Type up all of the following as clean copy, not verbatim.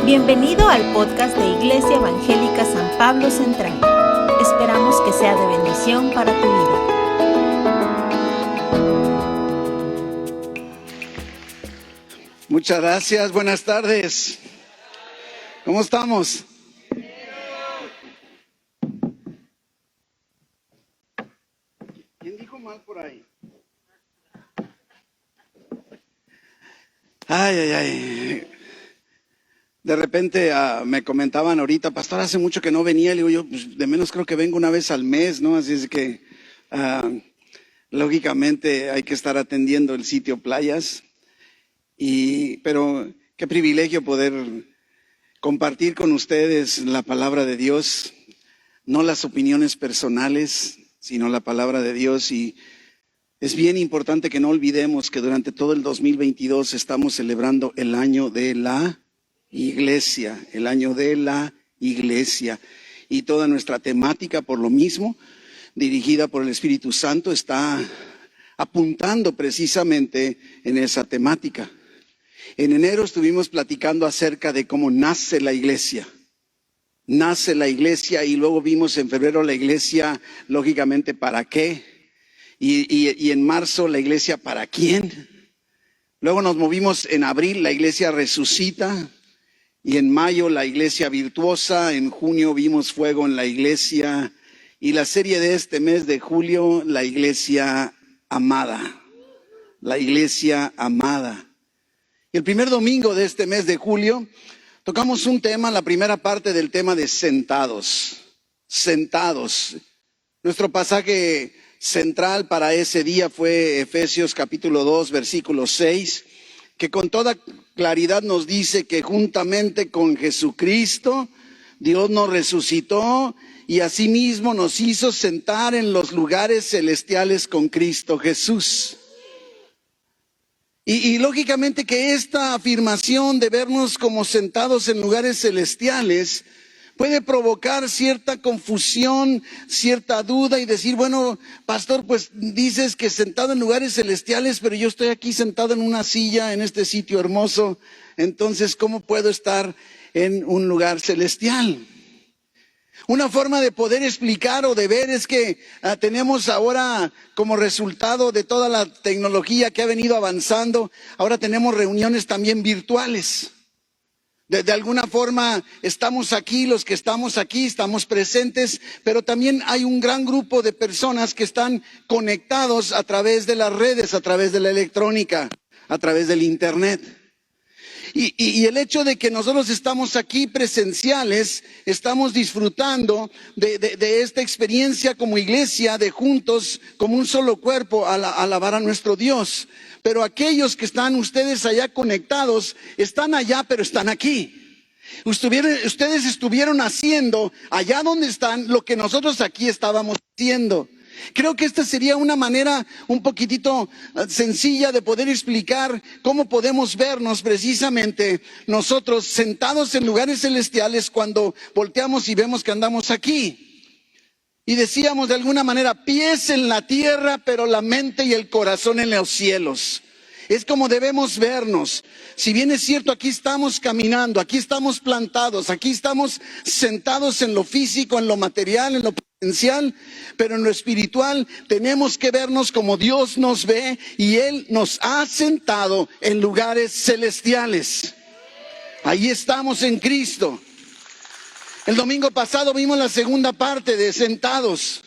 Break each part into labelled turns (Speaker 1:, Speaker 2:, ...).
Speaker 1: Bienvenido al podcast de Iglesia Evangélica San Pablo Central. Esperamos que sea de bendición para tu vida.
Speaker 2: Muchas gracias, buenas tardes. ¿Cómo estamos? ¿Quién dijo mal por ahí? Ay. De repente me comentaban ahorita, pastor, hace mucho que no venía. Le digo yo, pues, de menos creo que vengo una vez al mes, ¿no? Así es que lógicamente hay que estar atendiendo el sitio Playas. Pero qué privilegio poder compartir con ustedes la palabra de Dios, no las opiniones personales, sino la palabra de Dios. Y es bien importante que no olvidemos que durante todo el 2022 estamos celebrando el año de la iglesia, el año de la iglesia. Y toda nuestra temática, por lo mismo, dirigida por el Espíritu Santo, está apuntando precisamente en esa temática. En enero estuvimos platicando acerca de cómo nace la iglesia. Nace la iglesia y luego vimos en febrero la iglesia, lógicamente, ¿para qué? Y en marzo la iglesia, ¿para quién? Luego nos movimos en abril, la iglesia resucita. Y en mayo la iglesia virtuosa, en junio vimos fuego en la iglesia. Y la serie de este mes de julio, la iglesia amada. La iglesia amada. El primer domingo de este mes de julio tocamos un tema, la primera parte del tema de sentados. Sentados. Nuestro pasaje central para ese día fue Efesios capítulo 2, versículo 6, que con toda claridad nos dice que juntamente con Jesucristo, Dios nos resucitó y asimismo nos hizo sentar en los lugares celestiales con Cristo Jesús. Y lógicamente que esta afirmación de vernos como sentados en lugares celestiales puede provocar cierta confusión, cierta duda y decir, bueno, pastor, pues dices que sentado en lugares celestiales, pero yo estoy aquí sentado en una silla en este sitio hermoso. Entonces, ¿cómo puedo estar en un lugar celestial? Una forma de poder explicar o de ver es que tenemos ahora, como resultado de toda la tecnología que ha venido avanzando, ahora tenemos reuniones también virtuales. De alguna forma estamos aquí, los que estamos aquí, estamos presentes, pero también hay un gran grupo de personas que están conectados a través de las redes, a través de la electrónica, a través del internet. Y el hecho de que nosotros estamos aquí presenciales, estamos disfrutando de esta experiencia como iglesia, de juntos, como un solo cuerpo, alabar a nuestro Dios. Pero aquellos que están ustedes allá conectados, están allá, pero están aquí. Ustedes estuvieron haciendo allá donde están lo que nosotros aquí estábamos haciendo. Creo que esta sería una manera un poquitito sencilla de poder explicar cómo podemos vernos precisamente nosotros sentados en lugares celestiales cuando volteamos y vemos que andamos aquí. Y decíamos de alguna manera, pies en la tierra, pero la mente y el corazón en los cielos. Es como debemos vernos. Si bien es cierto, aquí estamos caminando, aquí estamos plantados, aquí estamos sentados en lo físico, en lo material, en lo potencial, pero en lo espiritual tenemos que vernos como Dios nos ve y Él nos ha sentado en lugares celestiales. Ahí estamos en Cristo. El domingo pasado vimos la segunda parte de Sentados.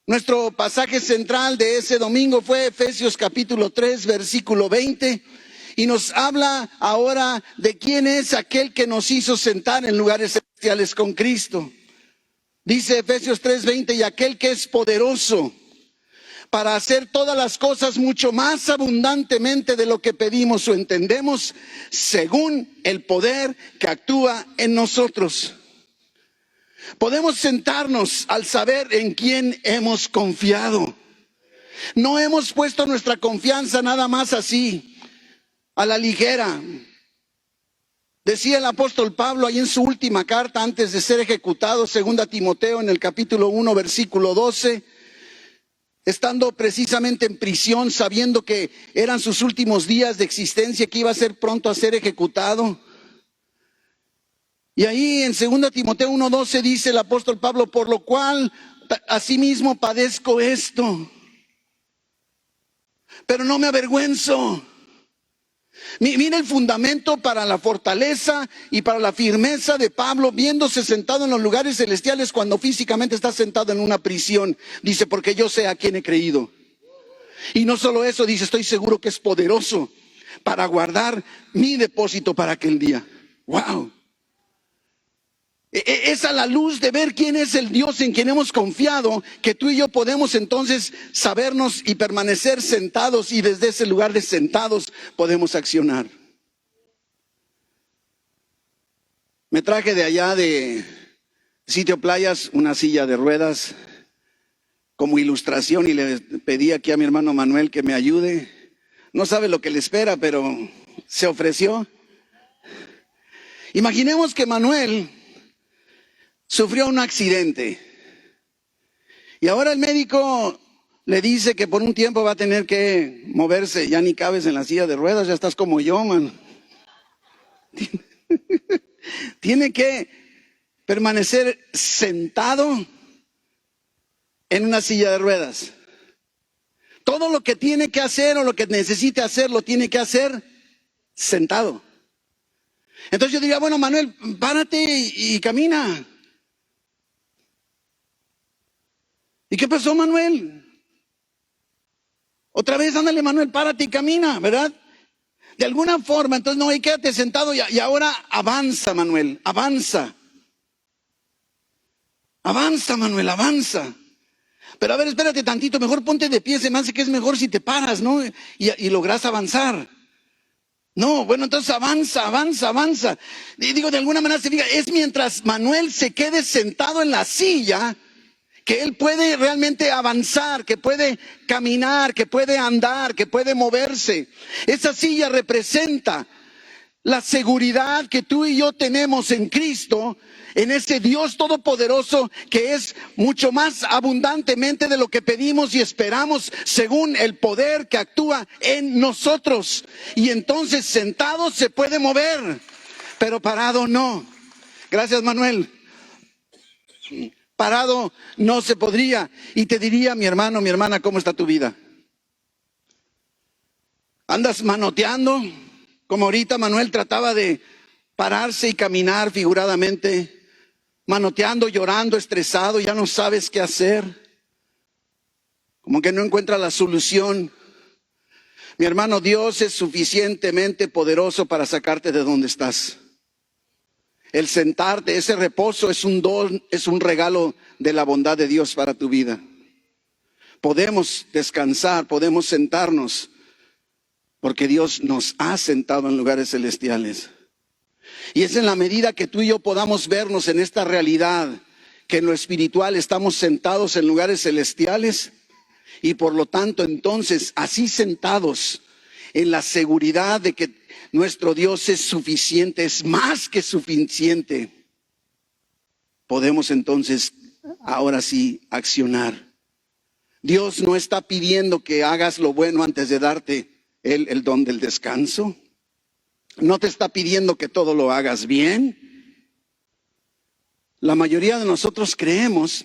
Speaker 2: Nuestro pasaje central de ese domingo fue Efesios capítulo 3, versículo 20. Y nos habla ahora de quién es aquel que nos hizo sentar en lugares celestiales con Cristo. Dice Efesios 3:20, y aquel que es poderoso para hacer todas las cosas mucho más abundantemente de lo que pedimos o entendemos, según el poder que actúa en nosotros. Podemos sentarnos al saber en quién hemos confiado. No hemos puesto nuestra confianza nada más así, a la ligera. Decía el apóstol Pablo ahí en su última carta antes de ser ejecutado, 2 Timoteo en el capítulo 1, versículo 12, estando precisamente en prisión, sabiendo que eran sus últimos días de existencia, que iba a ser pronto a ser ejecutado. Y ahí en 2 Timoteo 1:12 dice el apóstol Pablo, por lo cual asimismo padezco esto, pero no me avergüenzo. Mira el fundamento para la fortaleza y para la firmeza de Pablo, viéndose sentado en los lugares celestiales cuando físicamente está sentado en una prisión. Dice, porque yo sé a quién he creído. Y no solo eso, dice, estoy seguro que es poderoso para guardar mi depósito para aquel día. ¡Wow! Es a la luz de ver quién es el Dios en quien hemos confiado que tú y yo podemos entonces sabernos y permanecer sentados, y desde ese lugar de sentados podemos accionar. Me traje de allá de Sitio Playas una silla de ruedas como ilustración y le pedí aquí a mi hermano Manuel que me ayude. No sabe lo que le espera, pero se ofreció. Imaginemos que Manuel sufrió un accidente y ahora el médico le dice que por un tiempo va a tener que moverse. Ya ni cabes en la silla de ruedas, ya estás como yo, man. Tiene que permanecer sentado en una silla de ruedas. Todo lo que tiene que hacer o lo que necesite hacer, lo tiene que hacer sentado. Entonces yo diría, bueno, Manuel, párate y camina. ¿Y qué pasó, Manuel? Otra vez, ándale, Manuel, párate y camina, ¿verdad? De alguna forma, entonces no, quédate sentado y ahora avanza, Manuel, avanza. Avanza, Manuel, avanza. Pero a ver, espérate tantito, mejor ponte de pie, se me hace que es mejor si te paras, ¿no? Y logras avanzar. No, bueno, entonces avanza, avanza, avanza. Y digo, de alguna manera se diga, es mientras Manuel se quede sentado en la silla que él puede realmente avanzar, que puede caminar, que puede andar, que puede moverse. Esa silla representa la seguridad que tú y yo tenemos en Cristo, en ese Dios todopoderoso que es mucho más abundantemente de lo que pedimos y esperamos, según el poder que actúa en nosotros. Y entonces sentado se puede mover, pero parado no. Gracias, Manuel. Parado no se podría. Y te diría, mi hermano, mi hermana, ¿cómo está tu vida? ¿Andas manoteando? Como ahorita Manuel trataba de pararse y caminar figuradamente, manoteando, llorando, estresado, ya no sabes qué hacer. Como que no encuentra la solución. Mi hermano, Dios es suficientemente poderoso para sacarte de donde estás. El sentarte, ese reposo es un don, es un regalo de la bondad de Dios para tu vida. Podemos descansar, podemos sentarnos, porque Dios nos ha sentado en lugares celestiales. Y es en la medida que tú y yo podamos vernos en esta realidad, que en lo espiritual estamos sentados en lugares celestiales, y por lo tanto entonces así sentados en la seguridad de que nuestro Dios es suficiente, es más que suficiente, podemos entonces ahora sí accionar. Dios no está pidiendo que hagas lo bueno antes de darte el don del descanso. No te está pidiendo que todo lo hagas bien. La mayoría de nosotros creemos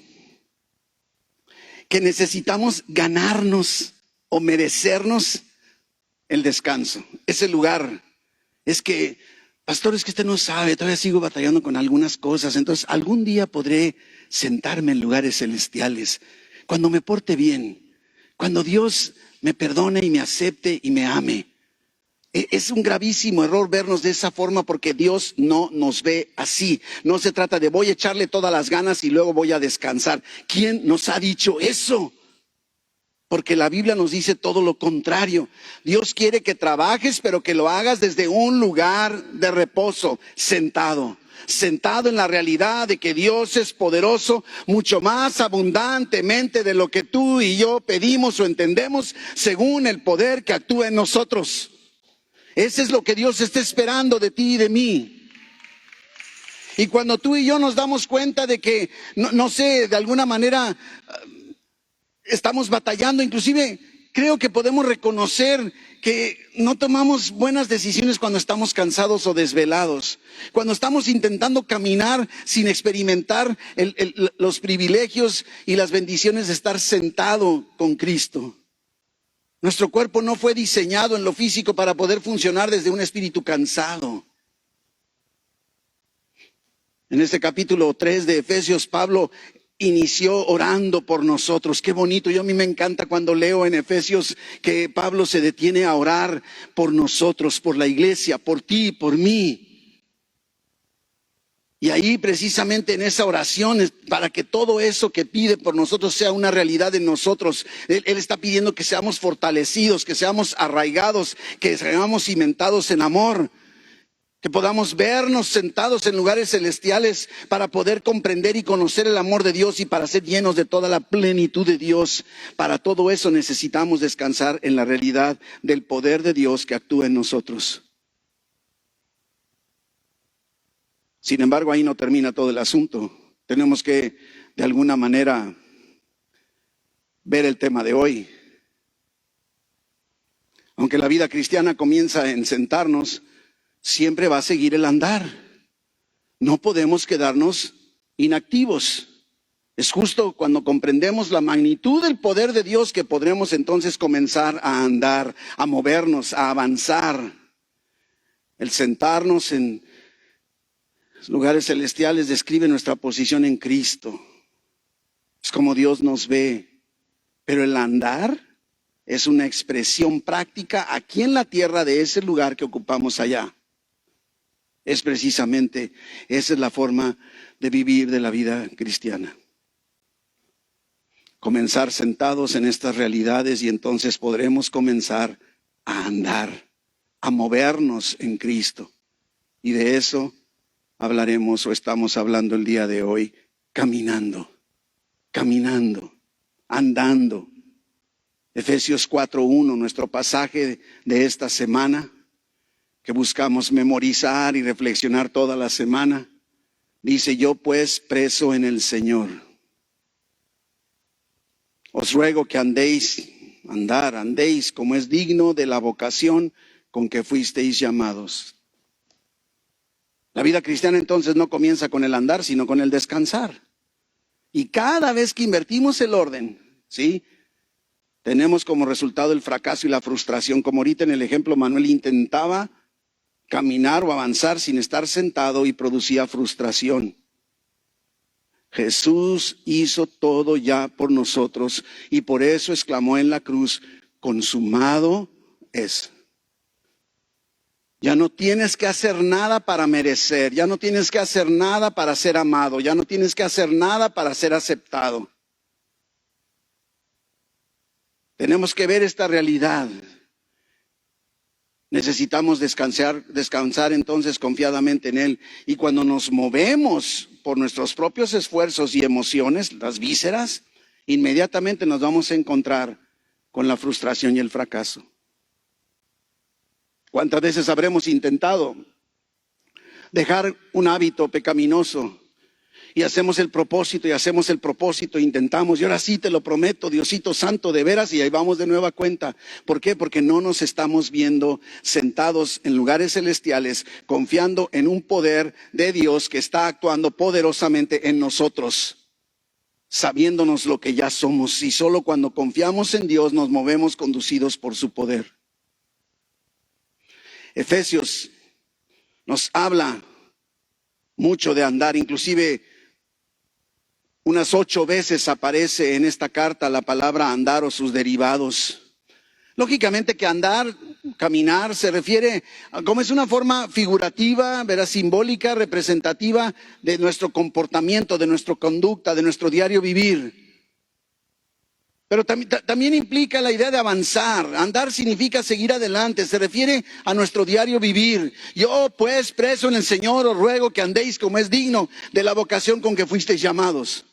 Speaker 2: que necesitamos ganarnos o merecernos el descanso, ese lugar. Es que, pastor, es que usted no sabe, todavía sigo batallando con algunas cosas, entonces algún día podré sentarme en lugares celestiales, cuando me porte bien, cuando Dios me perdone y me acepte y me ame. Es un gravísimo error vernos de esa forma, porque Dios no nos ve así. No se trata de voy a echarle todas las ganas y luego voy a descansar. ¿Quién nos ha dicho eso? Porque la Biblia nos dice todo lo contrario. Dios quiere que trabajes, pero que lo hagas desde un lugar de reposo, sentado en la realidad de que Dios es poderoso, mucho más abundantemente de lo que tú y yo pedimos o entendemos, según el poder que actúa en nosotros. Ese es lo que Dios está esperando de ti y de mí. Y cuando tú y yo nos damos cuenta de que, no sé, de alguna manera estamos batallando, inclusive creo que podemos reconocer que no tomamos buenas decisiones cuando estamos cansados o desvelados, cuando estamos intentando caminar sin experimentar los privilegios y las bendiciones de estar sentado con Cristo. Nuestro cuerpo no fue diseñado en lo físico para poder funcionar desde un espíritu cansado. En este capítulo 3 de Efesios, Pablo inició orando por nosotros. Qué bonito. A mí me encanta cuando leo en Efesios que Pablo se detiene a orar por nosotros, por la iglesia, por ti, por mí. Y ahí precisamente en esa oración, para que todo eso que pide por nosotros sea una realidad en nosotros, Él está pidiendo que seamos fortalecidos, que seamos arraigados, que seamos cimentados en amor. Que podamos vernos sentados en lugares celestiales para poder comprender y conocer el amor de Dios y para ser llenos de toda la plenitud de Dios. Para todo eso necesitamos descansar en la realidad del poder de Dios que actúa en nosotros. Sin embargo, ahí no termina todo el asunto. Tenemos que, de alguna manera, ver el tema de hoy. Aunque la vida cristiana comienza en sentarnos, siempre va a seguir el andar. No podemos quedarnos inactivos. Es justo cuando comprendemos la magnitud del poder de Dios que podremos entonces comenzar a andar, a movernos, a avanzar. El sentarnos en lugares celestiales describe nuestra posición en Cristo. Es como Dios nos ve. Pero el andar es una expresión práctica aquí en la tierra de ese lugar que ocupamos allá. Es precisamente, esa es la forma de vivir de la vida cristiana. Comenzar sentados en estas realidades y entonces podremos comenzar a andar, a movernos en Cristo. Y de eso hablaremos o estamos hablando el día de hoy, caminando, andando. Efesios 4:1, nuestro pasaje de esta semana, que buscamos memorizar y reflexionar toda la semana, dice: yo pues, preso en el Señor, os ruego que andéis como es digno de la vocación con que fuisteis llamados. La vida cristiana entonces no comienza con el andar, sino con el descansar. Y cada vez que invertimos el orden, ¿sí?, tenemos como resultado el fracaso y la frustración. Como ahorita en el ejemplo, Manuel intentaba caminar o avanzar sin estar sentado y producía frustración. Jesús hizo todo ya por nosotros y por eso exclamó en la cruz: consumado es. Ya no tienes que hacer nada para merecer, ya no tienes que hacer nada para ser amado, ya no tienes que hacer nada para ser aceptado. Tenemos que ver esta realidad. Necesitamos descansar entonces confiadamente en Él. Y cuando nos movemos por nuestros propios esfuerzos y emociones, las vísceras, inmediatamente nos vamos a encontrar con la frustración y el fracaso. ¿Cuántas veces habremos intentado dejar un hábito pecaminoso? Y hacemos el propósito, intentamos, y ahora sí te lo prometo, Diosito Santo, de veras, y ahí vamos de nueva cuenta. ¿Por qué? Porque no nos estamos viendo sentados en lugares celestiales, confiando en un poder de Dios que está actuando poderosamente en nosotros, sabiéndonos lo que ya somos, y solo cuando confiamos en Dios nos movemos conducidos por su poder. Efesios nos habla mucho de andar, inclusive unas 8 veces aparece en esta carta la palabra andar o sus derivados. Lógicamente que andar, caminar, se refiere a como es una forma figurativa, ¿verdad?, simbólica, representativa de nuestro comportamiento, de nuestra conducta, de nuestro diario vivir. Pero también implica la idea de avanzar. Andar significa seguir adelante, se refiere a nuestro diario vivir. Yo pues, preso en el Señor, os ruego que andéis como es digno de la vocación con que fuisteis llamados.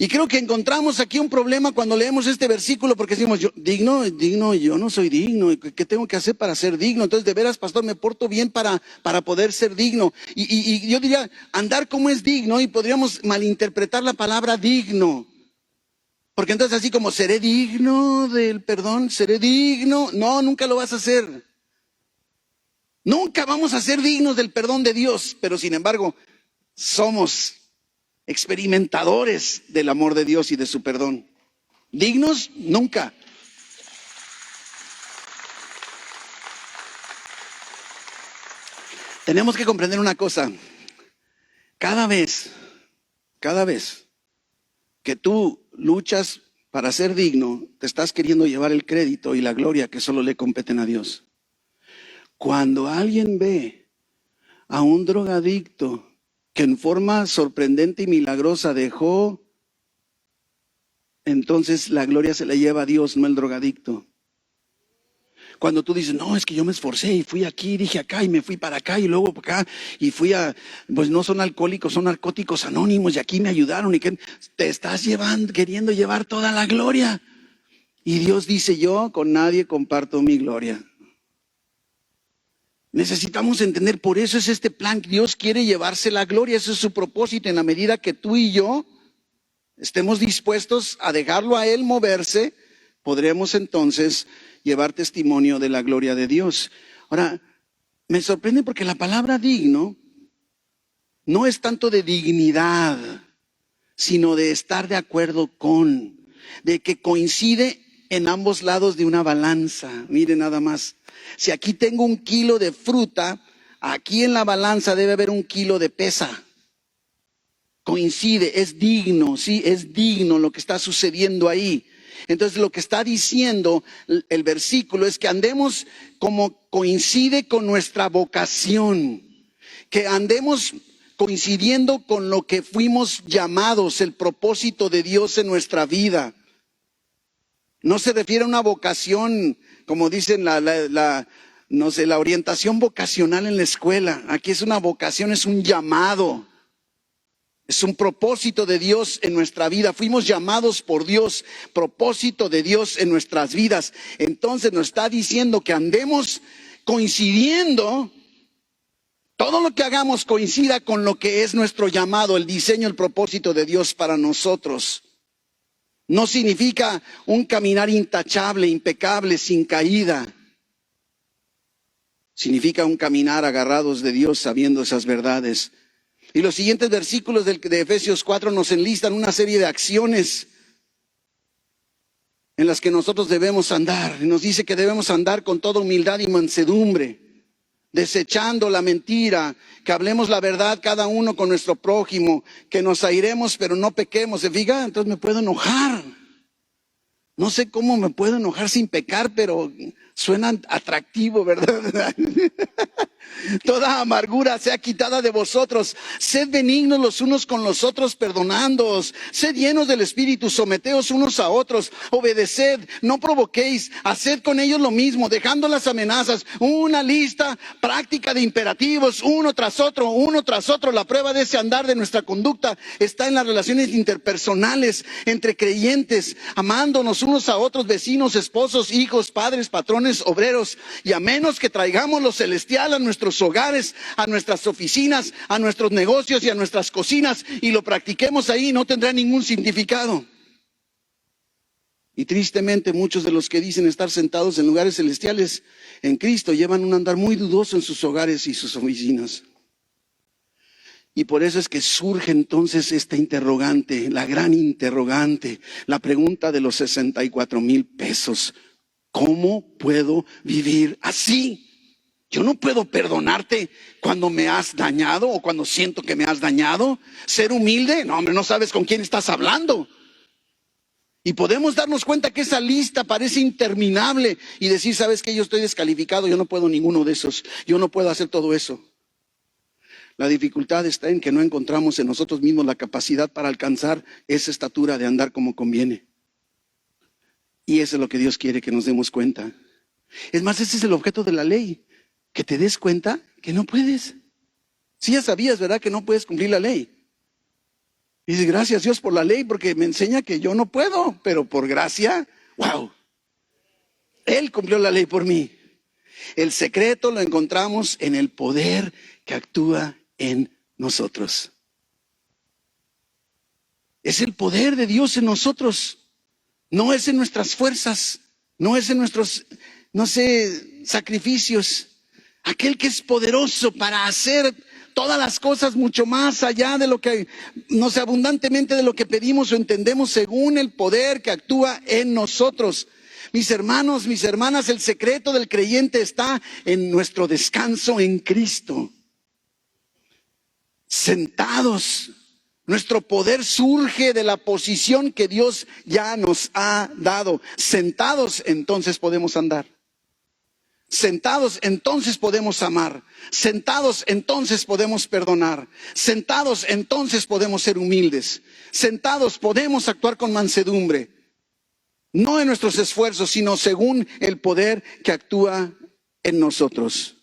Speaker 2: Y creo que encontramos aquí un problema cuando leemos este versículo, porque decimos: yo yo no soy digno. ¿Qué tengo que hacer para ser digno? Entonces, de veras, pastor, me porto bien para poder ser digno. Y yo diría, andar como es digno, y podríamos malinterpretar la palabra digno. Porque entonces así como seré digno del perdón, seré digno. No, nunca lo vas a hacer. Nunca vamos a ser dignos del perdón de Dios, pero sin embargo somos experimentadores del amor de Dios y de su perdón. Dignos, nunca. Tenemos que comprender una cosa. Cada vez que tú luchas para ser digno, te estás queriendo llevar el crédito y la gloria que solo le competen a Dios. Cuando alguien ve a un drogadicto que en forma sorprendente y milagrosa dejó, entonces la gloria se la lleva a Dios, no el drogadicto. Cuando tú dices, no, es que yo me esforcé y fui aquí, dije acá y me fui para acá y luego para acá y fui a, pues no son alcohólicos, son narcóticos anónimos y aquí me ayudaron y que te estás queriendo llevar toda la gloria. Y Dios dice, yo con nadie comparto mi gloria. Necesitamos entender, por eso es este plan, Dios quiere llevarse la gloria, ese es su propósito, en la medida que tú y yo estemos dispuestos a dejarlo a Él moverse, podremos entonces llevar testimonio de la gloria de Dios. Ahora, me sorprende porque la palabra digno no es tanto de dignidad, sino de estar de acuerdo con, de que coincide en ambos lados de una balanza. Mire nada más, si aquí tengo 1 kilo de fruta, aquí en la balanza debe haber 1 kilo de pesa. Coincide, es digno, sí, es digno lo que está sucediendo ahí. Entonces lo que está diciendo el versículo es que andemos como coincide con nuestra vocación, que andemos coincidiendo con lo que fuimos llamados, el propósito de Dios en nuestra vida. No se refiere a una vocación, como dicen no sé, la orientación vocacional en la escuela. Aquí es una vocación, es un llamado. Es un propósito de Dios en nuestra vida. Fuimos llamados por Dios, propósito de Dios en nuestras vidas. Entonces nos está diciendo que andemos coincidiendo, todo lo que hagamos coincida con lo que es nuestro llamado, el diseño, el propósito de Dios para nosotros. No significa un caminar intachable, impecable, sin caída. Significa un caminar agarrados de Dios, sabiendo esas verdades. Y los siguientes versículos de Efesios 4 nos enlistan una serie de acciones en las que nosotros debemos andar. Y nos dice que debemos andar con toda humildad y mansedumbre, desechando la mentira, que hablemos la verdad cada uno con nuestro prójimo, que nos airemos pero no pequemos. ¿Se fija? Entonces me puedo enojar. No sé cómo me puedo enojar sin pecar, pero suena atractivo, ¿verdad? Toda amargura sea quitada de vosotros. Sed benignos los unos con los otros, perdonándoos. Sed llenos del Espíritu, someteos unos a otros. Obedeced, no provoquéis. Haced con ellos lo mismo, dejando las amenazas. Una lista práctica de imperativos, uno tras otro, uno tras otro. La prueba de ese andar de nuestra conducta está en las relaciones interpersonales entre creyentes, amándonos unos a otros, vecinos, esposos, hijos, padres, patrones, obreros. Y a menos que traigamos lo celestial a nuestros hogares, a nuestras oficinas, a nuestros negocios y a nuestras cocinas y lo practiquemos ahí, no tendrá ningún significado. Y tristemente muchos de los que dicen estar sentados en lugares celestiales en Cristo llevan un andar muy dudoso en sus hogares y sus oficinas. Y por eso es que surge entonces esta interrogante, la gran interrogante, la pregunta de los 64,000 pesos. ¿Cómo puedo vivir así? Yo no puedo perdonarte cuando me has dañado o cuando siento que me has dañado. Ser humilde, no hombre, no sabes con quién estás hablando. Y podemos darnos cuenta que esa lista parece interminable y decir, ¿sabes qué? Yo estoy descalificado, yo no puedo ninguno de esos, yo no puedo hacer todo eso. La dificultad está en que no encontramos en nosotros mismos la capacidad para alcanzar esa estatura de andar como conviene. Y eso es lo que Dios quiere que nos demos cuenta. Es más, ese es el objeto de la ley. Que te des cuenta que no puedes. Sí, ya sabías, ¿verdad? Que no puedes cumplir la ley. Y dices, gracias Dios por la ley, porque me enseña que yo no puedo, pero por gracia, wow. Él cumplió la ley por mí. El secreto lo encontramos en el poder que actúa en nosotros. Es el poder de Dios en nosotros. No es en nuestras fuerzas, no es en nuestros, sacrificios. Aquel que es poderoso para hacer todas las cosas mucho más allá de lo que, abundantemente de lo que pedimos o entendemos, según el poder que actúa en nosotros. Mis hermanos, mis hermanas, el secreto del creyente está en nuestro descanso en Cristo. Sentados, nuestro poder surge de la posición que Dios ya nos ha dado. Sentados, entonces podemos andar. Sentados, entonces podemos amar. Sentados, entonces podemos perdonar. Sentados, entonces podemos ser humildes. Sentados, podemos actuar con mansedumbre. No en nuestros esfuerzos, sino según el poder que actúa en nosotros.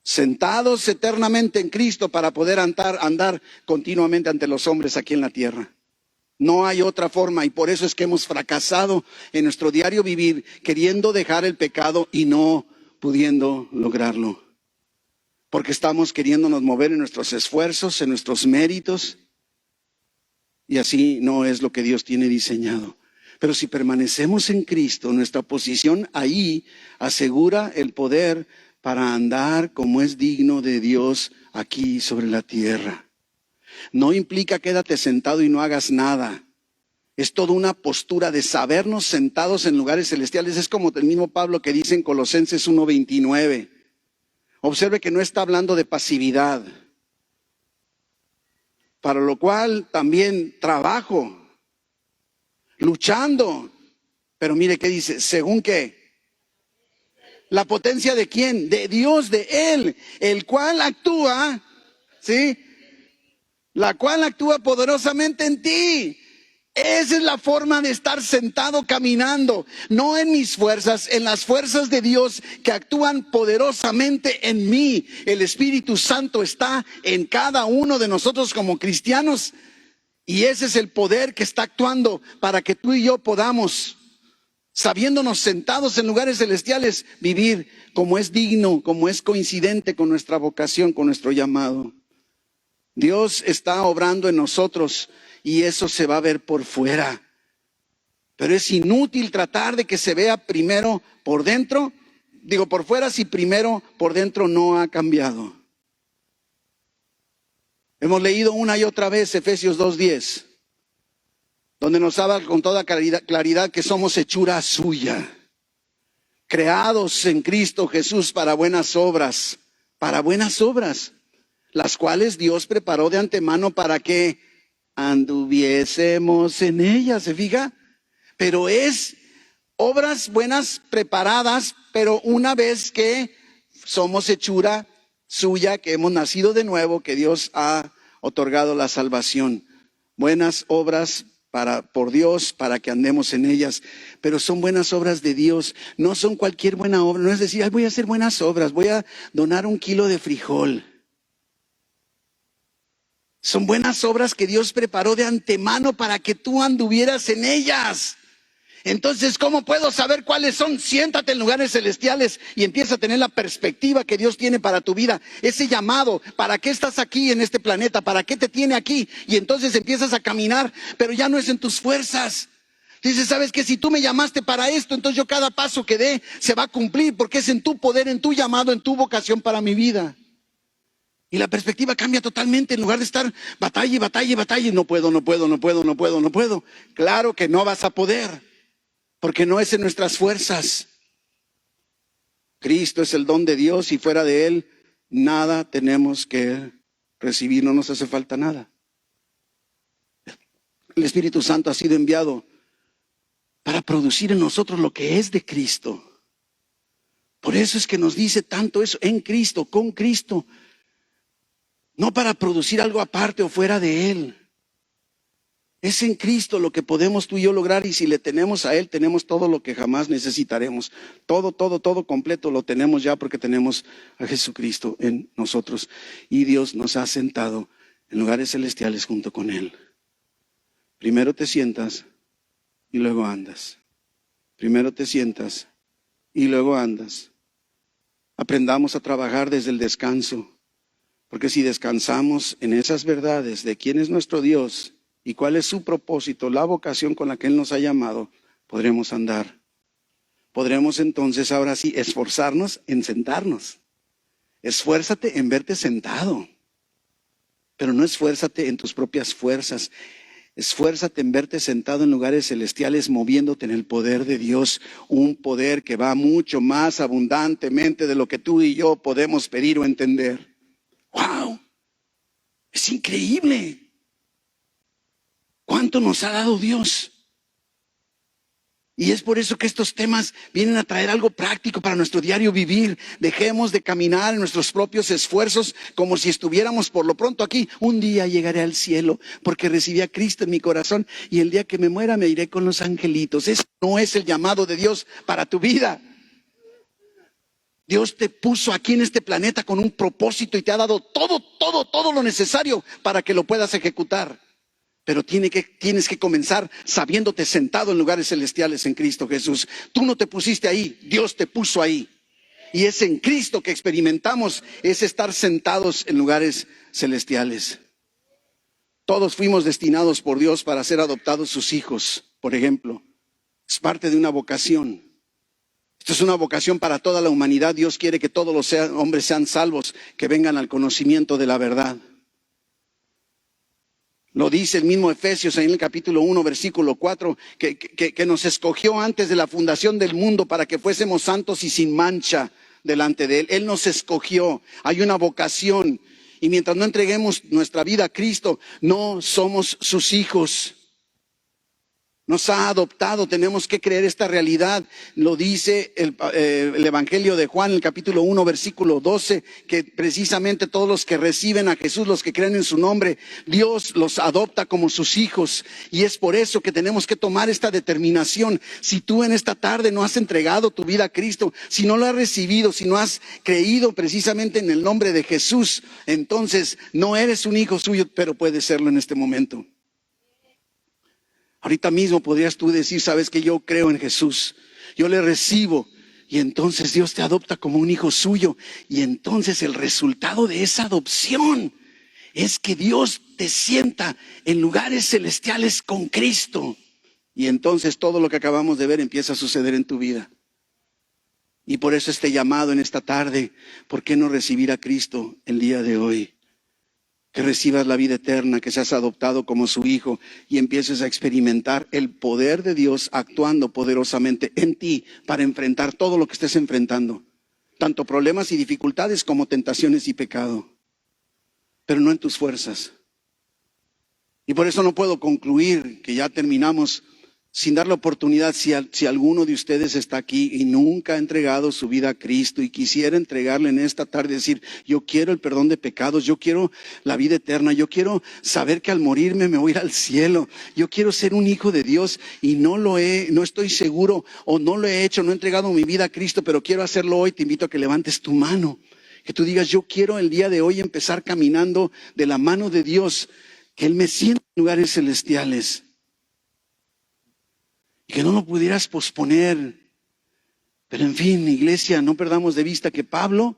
Speaker 2: Sentados eternamente en Cristo para poder andar continuamente ante los hombres aquí en la tierra. No hay otra forma, y por eso es que hemos fracasado en nuestro diario vivir, queriendo dejar el pecado y no pudiendo lograrlo. Porque estamos queriéndonos mover en nuestros esfuerzos, en nuestros méritos, y así no es lo que Dios tiene diseñado. Pero si permanecemos en Cristo, nuestra posición ahí asegura el poder para andar como es digno de Dios aquí sobre la tierra. No implica quédate sentado y no hagas nada. Es toda una postura de sabernos sentados en lugares celestiales. Es como el mismo Pablo que dice en Colosenses 1:29. Observe que no está hablando de pasividad. Para lo cual también trabajo, luchando. Pero mire qué dice, ¿según qué? ¿La potencia de quién? De Dios, de Él, el cual actúa, ¿sí? La cual actúa poderosamente en ti. Esa es la forma de estar sentado caminando, no en mis fuerzas, en las fuerzas de Dios que actúan poderosamente en mí. El Espíritu Santo está en cada uno de nosotros como cristianos, y ese es el poder que está actuando para que tú y yo podamos, sabiéndonos sentados en lugares celestiales, vivir como es digno, como es coincidente con nuestra vocación, con nuestro llamado. Dios está obrando en nosotros y eso se va a ver por fuera. Pero es inútil tratar de que se vea primero por dentro, por fuera, si primero por dentro no ha cambiado. Hemos leído una y otra vez Efesios 2:10, donde nos habla con toda claridad que somos hechura suya, creados en Cristo Jesús para buenas obras, las cuales Dios preparó de antemano para que anduviésemos en ellas, ¿se fija? Pero es obras buenas preparadas, pero una vez que somos hechura suya, que hemos nacido de nuevo, que Dios ha otorgado la salvación. Buenas obras por Dios, para que andemos en ellas, pero son buenas obras de Dios, no son cualquier buena obra. No es decir, ay, voy a hacer buenas obras, voy a donar 1 kilo de frijol. Son buenas obras que Dios preparó de antemano para que tú anduvieras en ellas. Entonces, ¿cómo puedo saber cuáles son? Siéntate en lugares celestiales y empieza a tener la perspectiva que Dios tiene para tu vida. Ese llamado, ¿para qué estás aquí en este planeta? ¿Para qué te tiene aquí? Y entonces empiezas a caminar, pero ya no es en tus fuerzas. Dices, ¿sabes qué? Si tú me llamaste para esto, entonces yo cada paso que dé se va a cumplir, porque es en tu poder, en tu llamado, en tu vocación para mi vida. Y la perspectiva cambia totalmente. En lugar de estar batalla y batalla, no puedo. Claro que no vas a poder, porque no es en nuestras fuerzas. Cristo es el don de Dios y fuera de Él nada tenemos que recibir, no nos hace falta nada. El Espíritu Santo ha sido enviado para producir en nosotros lo que es de Cristo. Por eso es que nos dice tanto eso, en Cristo, con Cristo. No para producir algo aparte o fuera de Él. Es en Cristo lo que podemos tú y yo lograr, y si le tenemos a Él, tenemos todo lo que jamás necesitaremos. Todo completo lo tenemos ya, porque tenemos a Jesucristo en nosotros. Y Dios nos ha sentado en lugares celestiales junto con Él. Primero te sientas y luego andas. Primero te sientas y luego andas. Aprendamos a trabajar desde el descanso. Porque si descansamos en esas verdades de quién es nuestro Dios y cuál es su propósito, la vocación con la que Él nos ha llamado, podremos andar. Podremos entonces ahora sí esforzarnos en sentarnos. Esfuérzate en verte sentado, pero no esfuérzate en tus propias fuerzas. Esfuérzate en verte sentado en lugares celestiales, moviéndote en el poder de Dios, un poder que va mucho más abundantemente de lo que tú y yo podemos pedir o entender. ¡Wow! Es increíble. ¿Cuánto nos ha dado Dios? Y es por eso que estos temas vienen a traer algo práctico para nuestro diario vivir. Dejemos de caminar en nuestros propios esfuerzos como si estuviéramos por lo pronto aquí. Un día llegaré al cielo porque recibí a Cristo en mi corazón y el día que me muera me iré con los angelitos. Ese no es el llamado de Dios para tu vida. Dios te puso aquí en este planeta con un propósito y te ha dado todo lo necesario para que lo puedas ejecutar. Pero tienes que comenzar sabiéndote sentado en lugares celestiales en Cristo Jesús. Tú no te pusiste ahí, Dios te puso ahí. Y es en Cristo que experimentamos ese estar sentados en lugares celestiales. Todos fuimos destinados por Dios para ser adoptados sus hijos, por ejemplo. Es parte de una vocación. Esto es una vocación para toda la humanidad. Dios quiere que todos los hombres sean salvos, que vengan al conocimiento de la verdad. Lo dice el mismo Efesios en el capítulo 1, versículo 4, que nos escogió antes de la fundación del mundo para que fuésemos santos y sin mancha delante de Él. Él nos escogió, hay una vocación. Y mientras no entreguemos nuestra vida a Cristo, no somos sus hijos. Nos ha adoptado, tenemos que creer esta realidad. Lo dice el Evangelio de Juan, el capítulo 1, versículo 12, que precisamente todos los que reciben a Jesús, los que creen en su nombre, Dios los adopta como sus hijos. Y es por eso que tenemos que tomar esta determinación. Si tú en esta tarde no has entregado tu vida a Cristo, si no lo has recibido, si no has creído precisamente en el nombre de Jesús, entonces no eres un hijo suyo, pero puedes serlo en este momento. Ahorita mismo podrías tú decir, sabes que yo creo en Jesús, yo le recibo y entonces Dios te adopta como un hijo suyo y entonces el resultado de esa adopción es que Dios te sienta en lugares celestiales con Cristo y entonces todo lo que acabamos de ver empieza a suceder en tu vida. Y por eso este llamado en esta tarde, ¿por qué no recibir a Cristo el día de hoy? Que recibas la vida eterna, que seas adoptado como su hijo y empieces a experimentar el poder de Dios actuando poderosamente en ti para enfrentar todo lo que estés enfrentando, tanto problemas y dificultades como tentaciones y pecado, pero no en tus fuerzas. Y por eso no puedo concluir que ya terminamos sin dar la oportunidad, si alguno de ustedes está aquí y nunca ha entregado su vida a Cristo y quisiera entregarle en esta tarde, decir, yo quiero el perdón de pecados, yo quiero la vida eterna, yo quiero saber que al morirme me voy a ir al cielo, yo quiero ser un hijo de Dios y no estoy seguro o no lo he hecho, no he entregado mi vida a Cristo, pero quiero hacerlo hoy. Te invito a que levantes tu mano, que tú digas, yo quiero el día de hoy empezar caminando de la mano de Dios, que Él me sienta en lugares celestiales. Y que no lo pudieras posponer. Pero en fin, iglesia, no perdamos de vista que Pablo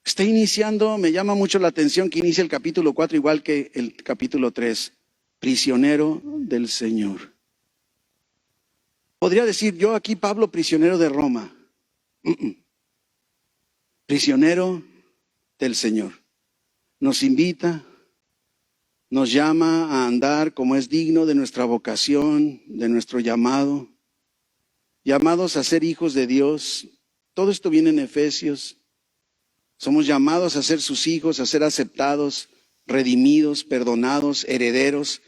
Speaker 2: está iniciando, me llama mucho la atención que inicia el capítulo 4 igual que el capítulo 3, prisionero del Señor. Podría decir yo aquí, Pablo, prisionero de Roma. Prisionero del Señor. Nos invita, nos llama a andar como es digno de nuestra vocación, de nuestro llamado. Llamados a ser hijos de Dios. Todo esto viene en Efesios. Somos llamados a ser sus hijos, a ser aceptados, redimidos, perdonados, herederos,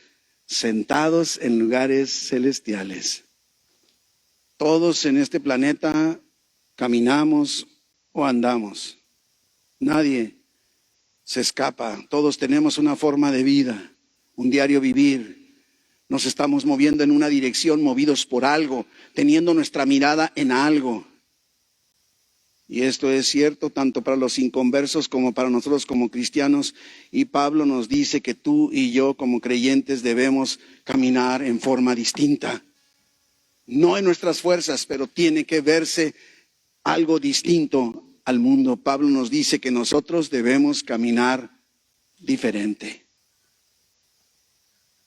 Speaker 2: sentados en lugares celestiales. Todos en este planeta caminamos o andamos. Nadie se escapa. Todos tenemos una forma de vida, un diario vivir. Nos estamos moviendo en una dirección, movidos por algo, teniendo nuestra mirada en algo. Y esto es cierto tanto para los inconversos como para nosotros como cristianos. Y Pablo nos dice que tú y yo como creyentes debemos caminar en forma distinta. No en nuestras fuerzas, pero tiene que verse algo distinto al mundo. Pablo nos dice que nosotros debemos caminar diferente.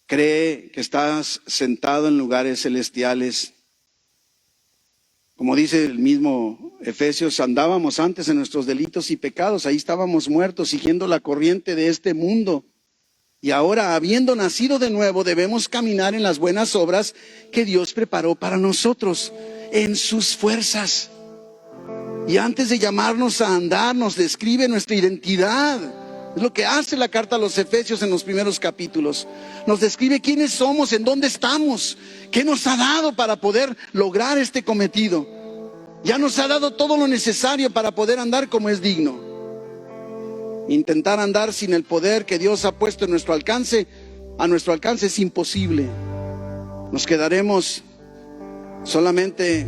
Speaker 2: cree que estás sentado en lugares celestiales. Como dice el mismo Efesios, andábamos antes en nuestros delitos y pecados, ahí estábamos muertos siguiendo la corriente de este mundo. Y ahora, habiendo nacido de nuevo, debemos caminar en las buenas obras que Dios preparó para nosotros, en sus fuerzas. Y antes de llamarnos a andar, nos describe nuestra identidad. Es lo que hace la carta a los Efesios en los primeros capítulos. Nos describe quiénes somos, en dónde estamos, qué nos ha dado para poder lograr este cometido. Ya nos ha dado todo lo necesario para poder andar como es digno. Intentar andar sin el poder que Dios ha puesto a nuestro alcance es imposible. Nos quedaremos solamente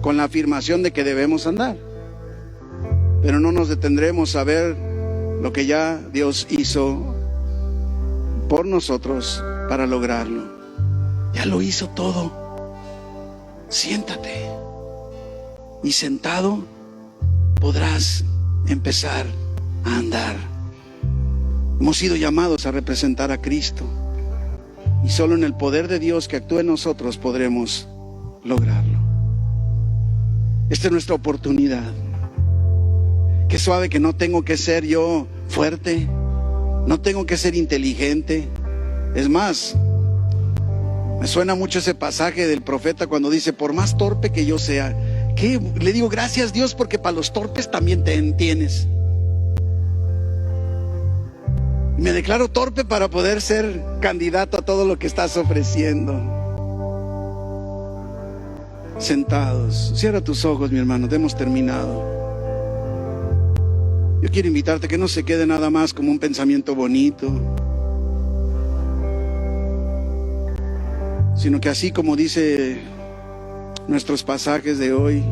Speaker 2: con la afirmación de que debemos andar, pero no nos detendremos a ver lo que ya Dios hizo por nosotros para lograrlo. Ya lo hizo todo. Siéntate y sentado podrás empezar a andar. Hemos sido llamados a representar a Cristo y solo en el poder de Dios que actúa en nosotros podremos lograrlo. Esta es nuestra oportunidad. Qué suave que no tengo que ser yo fuerte, no tengo que ser inteligente. Es más, me suena mucho ese pasaje del profeta cuando dice, por más torpe que yo sea, ¿qué? Le digo, gracias Dios, porque para los torpes también tienes. Me declaro torpe para poder ser candidato a todo lo que estás ofreciendo. Sentados, cierra tus ojos, mi hermano, hemos terminado. Yo quiero invitarte a que no se quede nada más como un pensamiento bonito, sino que así como dice nuestros pasajes de hoy,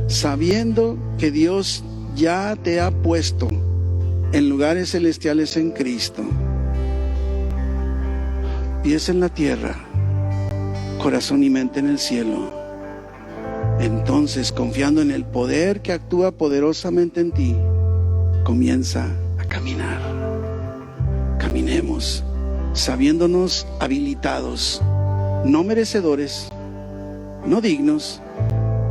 Speaker 2: sabiendo que Dios ya te ha puesto en lugares celestiales en Cristo, pies en la tierra, corazón y mente en el cielo. Entonces, confiando en el poder que actúa poderosamente en ti, comienza a caminar. Caminemos, sabiéndonos habilitados, no merecedores, no dignos,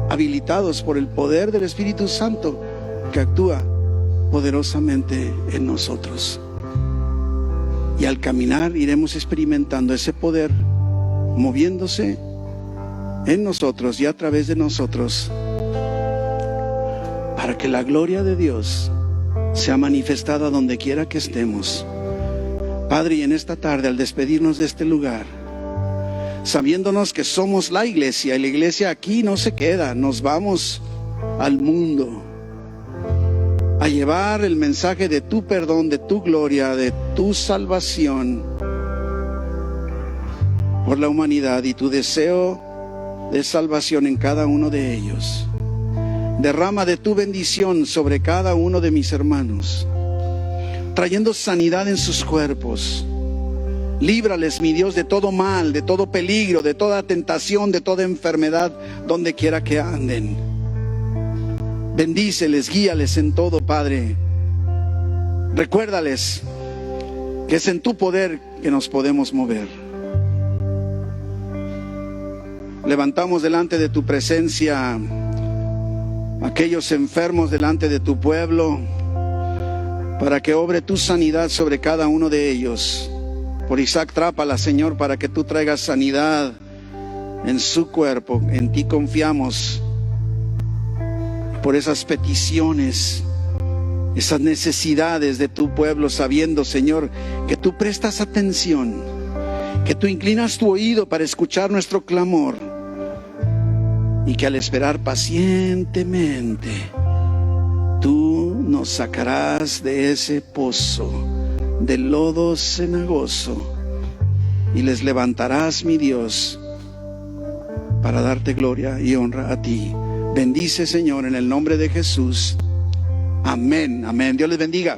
Speaker 2: habilitados por el poder del Espíritu Santo que actúa poderosamente en nosotros. Y al caminar iremos experimentando ese poder moviéndose en nosotros y a través de nosotros, para que la gloria de Dios sea manifestada donde quiera que estemos. Padre, y en esta tarde, al despedirnos de este lugar, sabiéndonos que somos la iglesia, y la iglesia aquí no se queda, nos vamos al mundo a llevar el mensaje de tu perdón, de tu gloria, de tu salvación por la humanidad y tu deseo de salvación en cada uno de ellos. Derrama de tu bendición sobre cada uno de mis hermanos, trayendo sanidad en sus cuerpos. Líbrales, mi Dios, de todo mal, de todo peligro, de toda tentación, de toda enfermedad, donde quiera que anden. Bendíceles, guíales en todo, Padre. Recuérdales que es en tu poder que nos podemos mover. Levantamos delante de tu presencia aquellos enfermos delante de tu pueblo, para que obre tu sanidad sobre cada uno de ellos. Por Isaac Trápala, Señor, para que tú traigas sanidad en su cuerpo. En ti confiamos. Por esas peticiones, esas necesidades de tu pueblo, sabiendo, Señor, que tú prestas atención, que tú inclinas tu oído para escuchar nuestro clamor, y que al esperar pacientemente, tú nos sacarás de ese pozo, del lodo cenagoso, y les levantarás, mi Dios, para darte gloria y honra a ti. Bendice, Señor, en el nombre de Jesús. Amén, amén. Dios les bendiga.